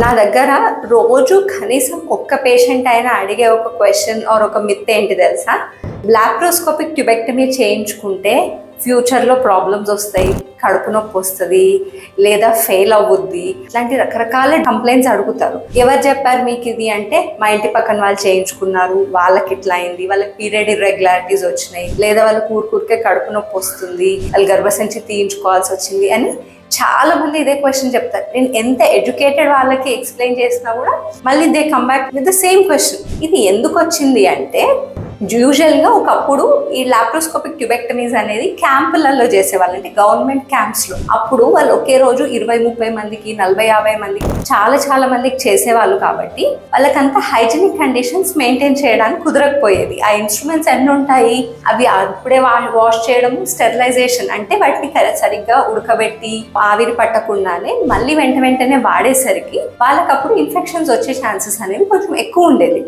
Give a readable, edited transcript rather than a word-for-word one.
నా దగ్గర రోజు కనీసం ఒక్క పేషెంట్ అయినా అడిగే ఒక క్వశ్చన్ ఆర్ ఒక మిత్ ఏంటి తెలుసా? లాప్రోస్కోపిక్ ట్యూబెక్టమీ చేయించుకుంటే ఫ్యూచర్లో ప్రాబ్లమ్స్ వస్తాయి, కడుపు నొప్పి వస్తుంది, లేదా ఫెయిల్ అవ్వుద్ది, ఇట్లాంటి రకరకాల కంప్లైంట్స్ అడుగుతారు. ఎవరు చెప్పారు మీకు ఇది అంటే, మా ఇంటి పక్కన వాళ్ళు చేయించుకున్నారు, వాళ్ళకి ఇట్లా అయింది, వాళ్ళకి పీరియడ్ ఇర్రెగ్యులారిటీస్ వచ్చినాయి, లేదా వాళ్ళకి ఊరికే కడుపు నొప్పి వస్తుంది, వాళ్ళు గర్భసంచి తీయించుకోవాల్సి వచ్చింది అని చాలా మంది ఇదే క్వశ్చన్ చెప్తారు. నేను ఎంత ఎడ్యుకేటెడ్ వాళ్ళకి ఎక్స్ప్లెయిన్ చేసినా కూడా మళ్ళీ they come back with the same question. ఇది ఎందుకు వచ్చింది అంటే, యూజువల్గా ఒకప్పుడు ఈ లాప్రోస్కోపిక్ ట్యూబెక్టమీస్ అనేది క్యాంపులలో చేసేవాళ్ళు, అంటే గవర్నమెంట్ క్యాంప్స్లో. అప్పుడు వాళ్ళు ఒకే రోజు 20-30 మందికి, 40-50 మందికి, చాలా మందికి చేసేవాళ్ళు. కాబట్టి వాళ్ళకంతా హైజీనిక్ కండిషన్స్ మెయింటైన్ చేయడానికి కుదరకపోయేది. ఆ ఇన్స్ట్రుమెంట్స్ ఎన్ని ఉంటాయి, అవి అప్పుడే వాష్ చేయడం, స్టెరిలైజేషన్ అంటే వాటిని సరిగ్గా ఉడకబెట్టి ఆవిరి పట్టకుండానే మళ్ళీ వెంటనే వాడేసరికి వాళ్ళకప్పుడు ఇన్ఫెక్షన్స్ వచ్చే ఛాన్సెస్ అనేవి కొంచెం ఎక్కువ ఉండేది.